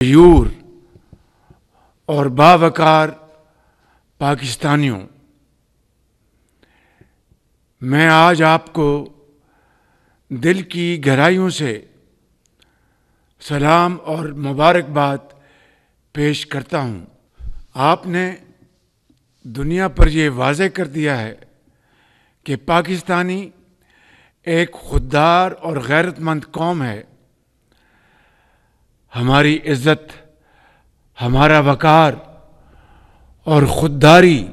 غیور اور باوقار پاکستانیوں، میں آج آپ کو دل کی گہرائیوں سے سلام اور مبارکباد پیش کرتا ہوں۔ آپ نے دنیا پر یہ واضح کر دیا ہے کہ پاکستانی ایک خوددار اور غیرت مند قوم ہے۔ ہماری عزت، ہمارا وقار اور خودداری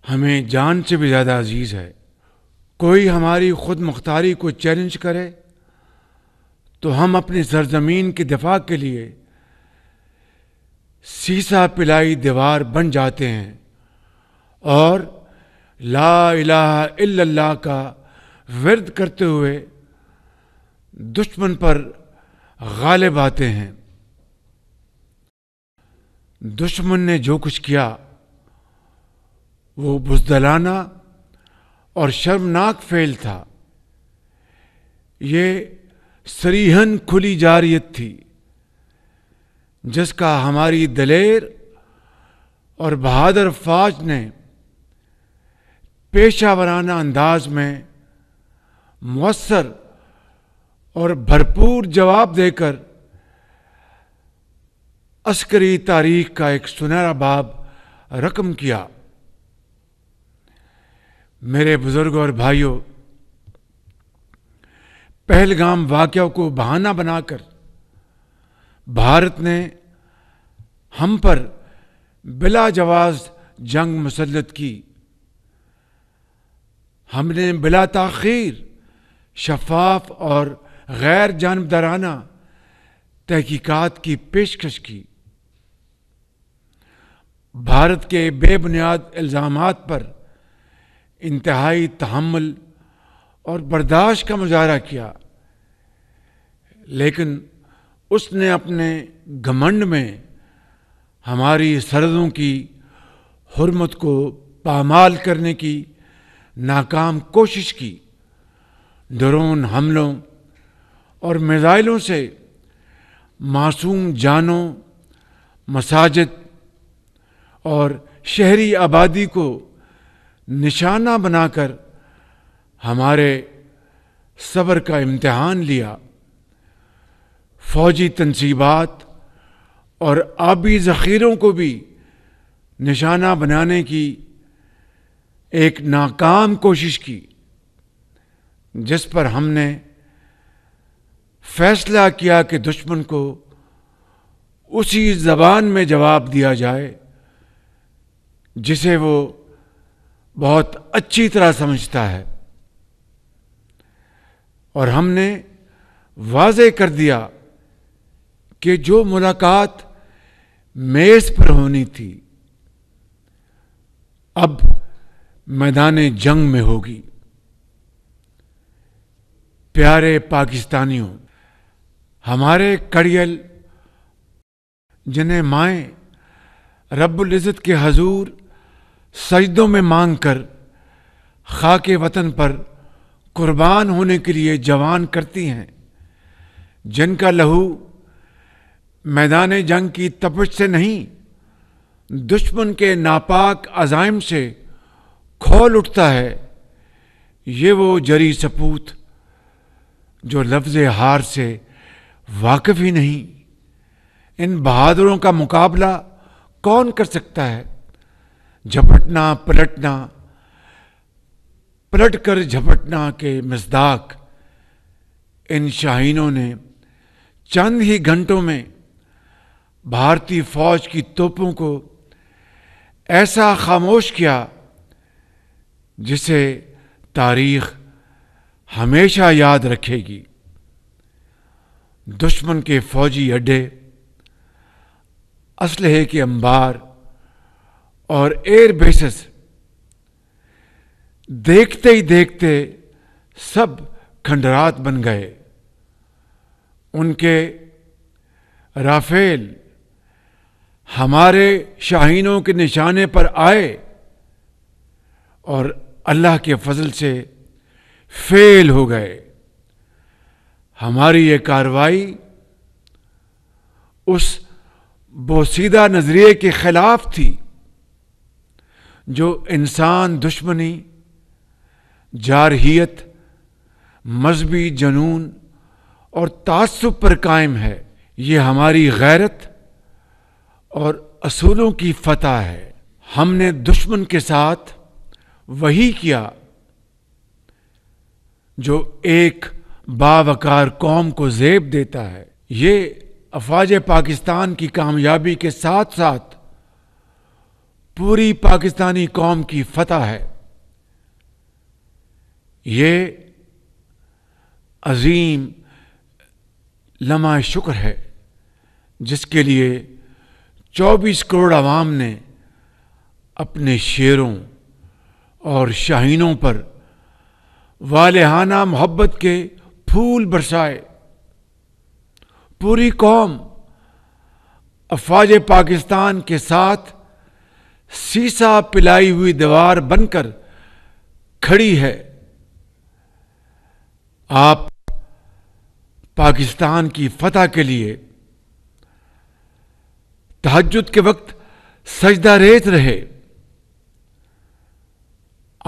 ہمیں جان سے بھی زیادہ عزیز ہے۔ کوئی ہماری خود مختاری کو چیلنج کرے تو ہم اپنی سرزمین کی دفاع کے لیے سیسا پلائی دیوار بن جاتے ہیں اور لا الہ الا اللہ کا ورد کرتے ہوئے دشمن پر غالب آتے ہیں۔ دشمن نے جو کچھ کیا وہ بزدلانہ اور شرمناک فعل تھا۔ یہ صریحاً کھلی جارحیت تھی جس کا ہماری دلیر اور بہادر فوج نے پیشہ ورانہ انداز میں مؤثر اور بھرپور جواب دے کر عسکری تاریخ کا ایک سنہرا باب رقم کیا۔ میرے بزرگوں اور بھائیوں، پہلگام واقعہ کو بہانہ بنا کر بھارت نے ہم پر بلا جواز جنگ مسلط کی۔ ہم نے بلا تاخیر شفاف اور غیر جانبدارانہ تحقیقات کی پیشکش کی۔ بھارت کے بے بنیاد الزامات پر انتہائی تحمل اور برداشت کا مظاہرہ کیا، لیکن اس نے اپنے گھمنڈ میں ہماری سرحدوں کی حرمت کو پامال کرنے کی ناکام کوشش کی۔ ڈرون حملوں اور میزائلوں سے معصوم جانوں، مساجد اور شہری آبادی کو نشانہ بنا کر ہمارے صبر کا امتحان لیا۔ فوجی تنصیبات اور آبی ذخیروں کو بھی نشانہ بنانے کی ایک ناکام کوشش کی، جس پر ہم نے فیصلہ کیا کہ دشمن کو اسی زبان میں جواب دیا جائے جسے وہ بہت اچھی طرح سمجھتا ہے، اور ہم نے واضح کر دیا کہ جو ملاقات میز پر ہونی تھی اب میدان جنگ میں ہوگی۔ پیارے پاکستانیوں، ہمارے کڑیل جنہیں مائیں رب العزت کے حضور سجدوں میں مانگ کر خاک وطن پر قربان ہونے کے لیے جوان کرتی ہیں، جن کا لہو میدان جنگ کی تپش سے نہیں دشمن کے ناپاک عزائم سے کھول اٹھتا ہے، یہ وہ جری سپوت جو لفظ ہار سے واقف ہی نہیں۔ ان بہادروں کا مقابلہ کون کر سکتا ہے؟ جھپٹنا پلٹنا، پلٹ کر جھپٹنا کے مصداق ان شاہینوں نے چند ہی گھنٹوں میں بھارتی فوج کی توپوں کو ایسا خاموش کیا جسے تاریخ ہمیشہ یاد رکھے گی۔ دشمن کے فوجی اڈے، اسلحے کے انبار اور ایئر بیسز دیکھتے ہی دیکھتے سب کھنڈرات بن گئے۔ ان کے رافیل ہمارے شاہینوں کے نشانے پر آئے اور اللہ کے فضل سے فیل ہو گئے۔ ہماری یہ کارروائی اس بوسیدہ نظریے کے خلاف تھی جو انسان دشمنی، جارحیت، مذہبی جنون اور تعصب پر قائم ہے۔ یہ ہماری غیرت اور اصولوں کی فتح ہے۔ ہم نے دشمن کے ساتھ وہی کیا جو ایک باوقار قوم کو زیب دیتا ہے۔ یہ افواج پاکستان کی کامیابی کے ساتھ ساتھ پوری پاکستانی قوم کی فتح ہے۔ یہ عظیم لمحہ شکر ہے جس کے لیے 24 کروڑ عوام نے اپنے شیروں اور شاہینوں پر والہانہ محبت کے پھول برسائے۔ پوری قوم افواج پاکستان کے ساتھ سیسا پلائی ہوئی دیوار بن کر کھڑی ہے۔ آپ پاکستان کی فتح کے لیے تہجد کے وقت سجدہ ریز رہے۔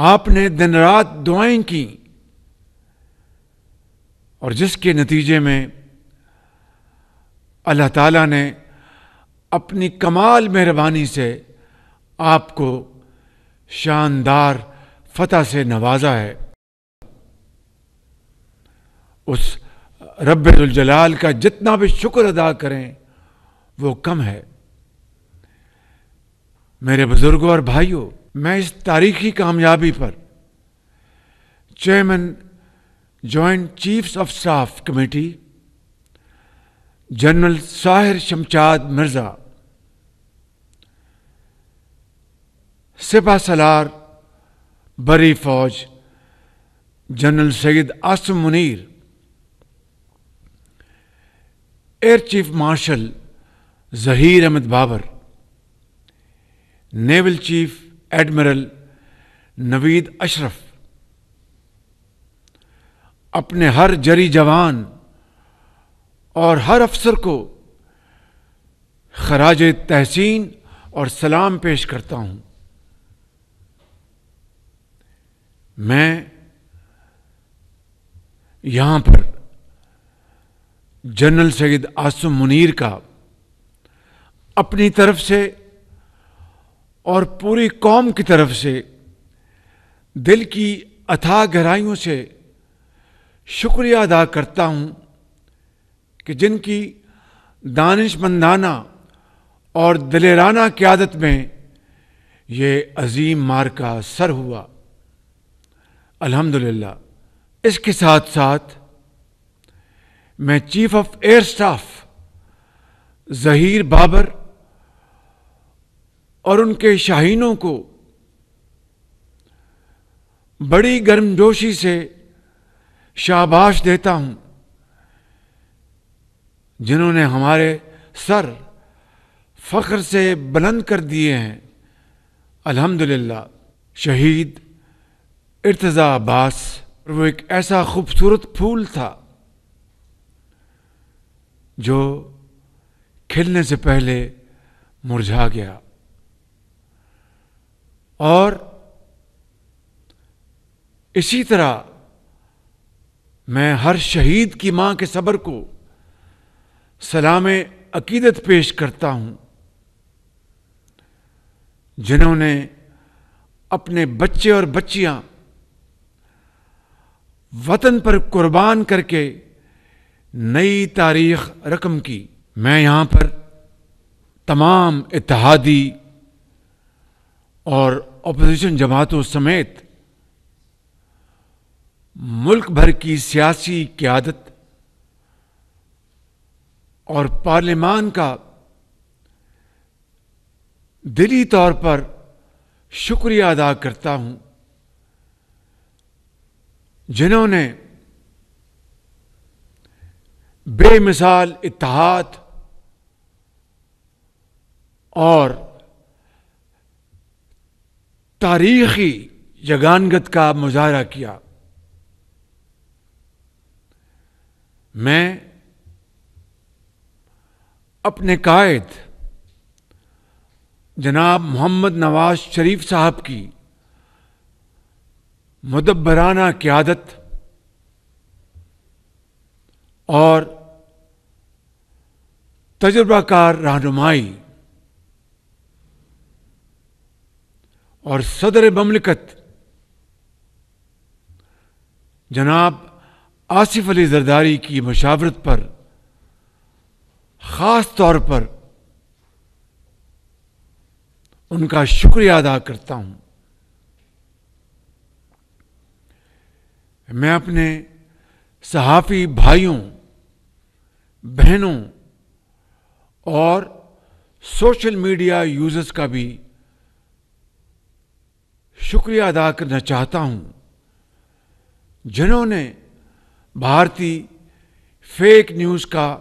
آپ نے دن رات دعائیں کی اور جس کے نتیجے میں اللہ تعالیٰ نے اپنی کمال مہربانی سے آپ کو شاندار فتح سے نوازا ہے۔ اس رب ذوالجلال کا جتنا بھی شکر ادا کریں وہ کم ہے۔ میرے بزرگوں اور بھائیوں، میں اس تاریخی کامیابی پر chairman joint chiefs of staff committee general Sahir Shamshad Mirza, سپہ سالار بری فوج general Syed Asim Munir, air chief marshal Zaheer Ahmed Babar, naval chief admiral Naveed Ashraf, اپنے ہر جری جوان اور ہر افسر کو خراج تحسین اور سلام پیش کرتا ہوں۔ میں یہاں پر جنرل سید عاصم منیر کا اپنی طرف سے اور پوری قوم کی طرف سے دل کی اتھاہ گہرائیوں سے شکریہ ادا کرتا ہوں کہ جن کی دانش مندانہ اور دلیرانہ قیادت میں یہ عظیم معرکہ سر ہوا۔ الحمدللہ۔ اس کے ساتھ ساتھ میں chief of air staff Zaheer Babar اور ان کے شاہینوں کو بڑی گرمجوشی سے شاباش دیتا ہوں، جنہوں نے ہمارے سر فخر سے بلند کر دیے ہیں۔ الحمدللہ۔ شہید ارتضیٰ عباس، وہ ایک ایسا خوبصورت پھول تھا جو کھلنے سے پہلے مرجھا گیا، اور اسی طرح میں ہر شہید کی ماں کے صبر کو سلام عقیدت پیش کرتا ہوں، جنہوں نے اپنے بچے اور بچیاں وطن پر قربان کر کے نئی تاریخ رقم کی۔ میں یہاں پر تمام اتحادی اور اپوزیشن جماعتوں سمیت ملک بھر کی سیاسی قیادت اور پارلیمان کا دلی طور پر شکریہ ادا کرتا ہوں، جنہوں نے بے مثال اتحاد اور تاریخی یگانگت کا مظاہرہ کیا۔ میں اپنے قائد جناب محمد نواز شریف صاحب کی مدبرانہ قیادت اور تجربہ کار رہنمائی اور صدر مملکت جناب آصف علی زرداری کی مشاورت پر خاص طور پر ان کا شکریہ ادا کرتا ہوں. میں اپنے صحافی بھائیوں بہنوں اور سوشل میڈیا یوزرز کا بھی شکریہ ادا کرنا چاہتا ہوں جنہوں نے بھارتی فیک نیوز کا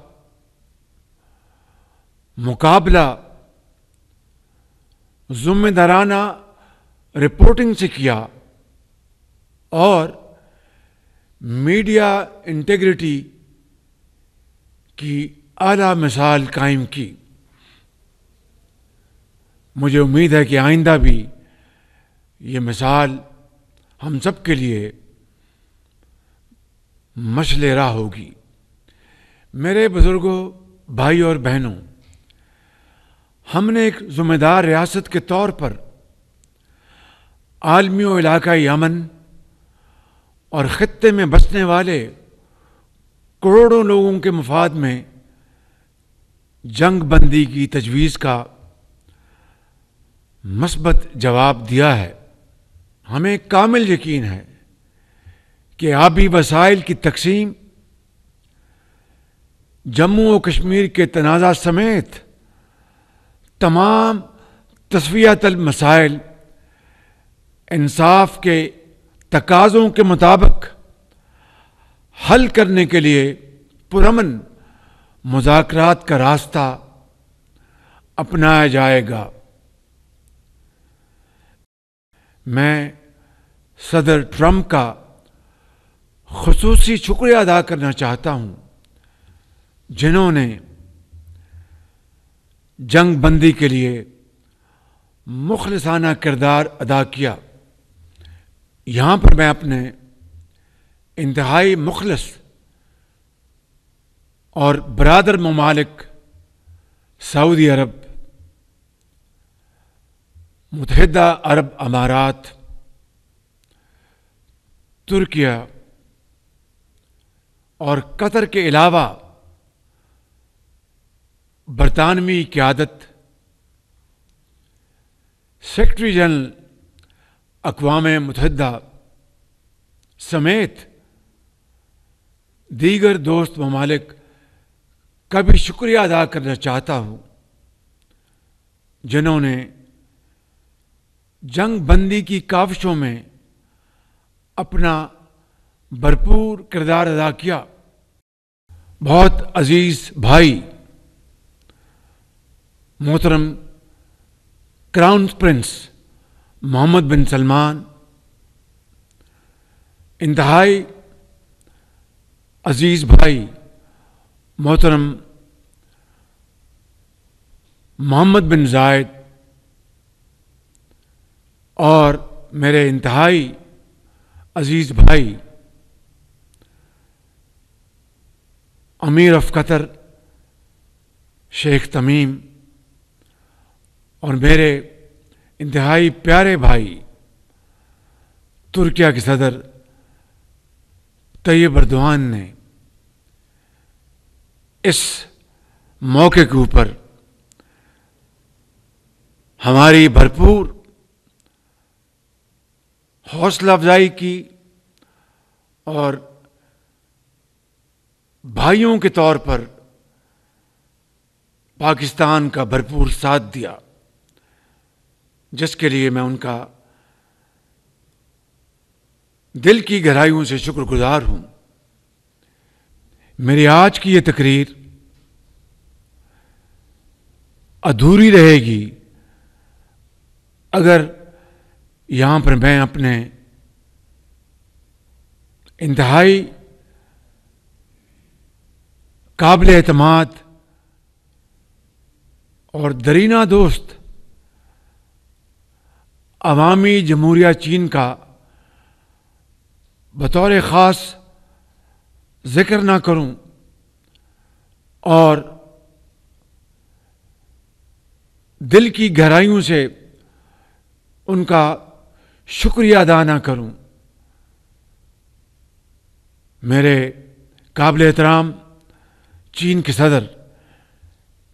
مقابلہ ذمہ دارانہ رپورٹنگ سے کیا اور میڈیا انٹیگریٹی کی اعلیٰ مثال قائم کی. مجھے امید ہے کہ آئندہ بھی یہ مثال ہم سب کے لیے مشعل راہ ہوگی. میرے بزرگوں، بھائی اور بہنوں، ہم نے ایک ذمہ دار ریاست کے طور پر عالمی و علاقائی امن اور خطے میں بسنے والے کروڑوں لوگوں کے مفاد میں جنگ بندی کی تجویز کا مثبت جواب دیا ہے. ہمیں کامل یقین ہے کہ آبی وسائل کی تقسیم جموں و کشمیر کے تنازع سمیت تمام تصفیہ طلب مسائل انصاف کے تقاضوں کے مطابق حل کرنے کے لیے پرامن مذاکرات کا راستہ اپنایا جائے گا. میں صدر ٹرمپ کا خصوصی شکریہ ادا کرنا چاہتا ہوں جنہوں نے جنگ بندی کے لیے مخلصانہ کردار ادا کیا. یہاں پر میں اپنے انتہائی مخلص اور برادر ممالک سعودی عرب، متحدہ عرب امارات، ترکیہ اور قطر کے علاوہ برطانوی قیادت، سیکرٹری جنرل اقوام متحدہ سمیت دیگر دوست ممالک کا بھی شکریہ ادا کرنا چاہتا ہوں جنہوں نے جنگ بندی کی کاوشوں میں اپنا بھرپور کردار ادا کیا. بہت عزیز بھائی محترم کراؤن پرنس محمد بن سلمان، انتہائی عزیز بھائی محترم محمد بن زائد اور میرے انتہائی عزیز بھائی امیر آف قطر شیخ تمیم اور میرے انتہائی پیارے بھائی ترکیہ کے صدر طیب اردوان نے اس موقع کے اوپر ہماری بھرپور حوصلہ افزائی کی اور بھائیوں کے طور پر پاکستان کا بھرپور ساتھ دیا، جس کے لیے میں ان کا دل کی گہرائیوں سے شکر گزار ہوں. میری آج کی یہ تقریر ادھوری رہے گی اگر یہاں پر میں اپنے انتہائی قابل اعتماد اور درینہ دوست عوامی جمہوریہ چین کا بطور خاص ذکر نہ کروں اور دل کی گہرائیوں سے ان کا شکریہ ادا نہ کروں، میرے قابل احترام چین کے صدر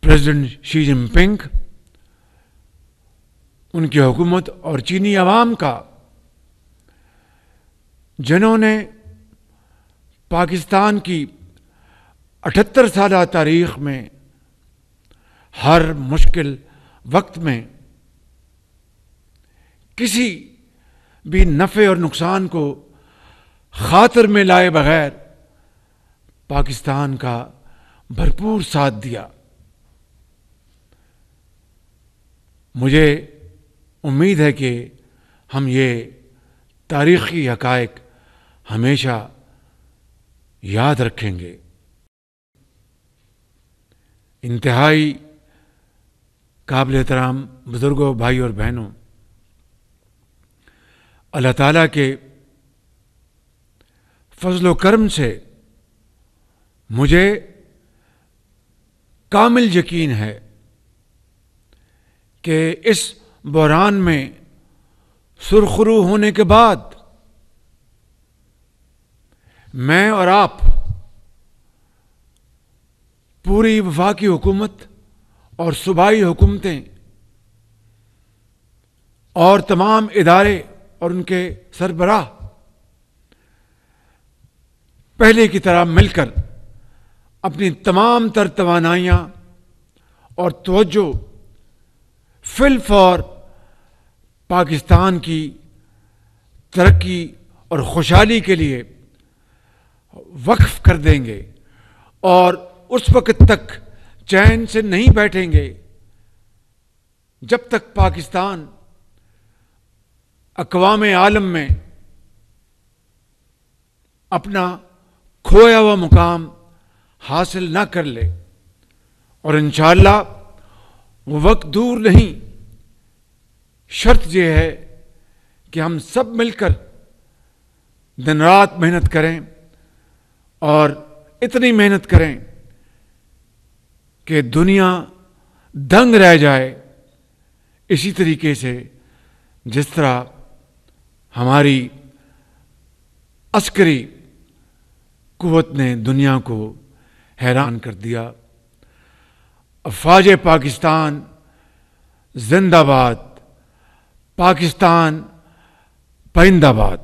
پریزیڈنٹ شی جن پنگ، ان کی حکومت اور چینی عوام کا، جنہوں نے پاکستان کی 78 سالہ تاریخ میں ہر مشکل وقت میں کسی بھی نفع اور نقصان کو خاطر میں لائے بغیر پاکستان کا بھرپور ساتھ دیا۔ مجھے امید ہے کہ ہم یہ تاریخی حقائق ہمیشہ یاد رکھیں گے۔ انتہائی قابل احترام بزرگوں، بھائی اور بہنوں، اللہ تعالیٰ کے فضل و کرم سے مجھے کامل یقین ہے کہ اس بحران میں سرخرو ہونے کے بعد میں اور آپ پوری وفاقی حکومت اور صوبائی حکومتیں اور تمام ادارے اور ان کے سربراہ پہلے کی طرح مل کر اپنی تمام تر توانائیاں اور توجہ فی الفور پاکستان کی ترقی اور خوشحالی کے لیے وقف کر دیں گے، اور اس وقت تک چین سے نہیں بیٹھیں گے جب تک پاکستان اقوام عالم میں اپنا کھویا ہوا مقام حاصل نہ کر لے، اور انشاءاللہ وہ وقت دور نہیں۔ شرط یہ ہے کہ ہم سب مل کر دن رات محنت کریں، اور اتنی محنت کریں کہ دنیا دنگ رہ جائے، اسی طریقے سے جس طرح ہماری عسکری قوت نے دنیا کو حیران کر دیا۔ افواج پاکستان زندہ باد، پاکستان پائندہ باد۔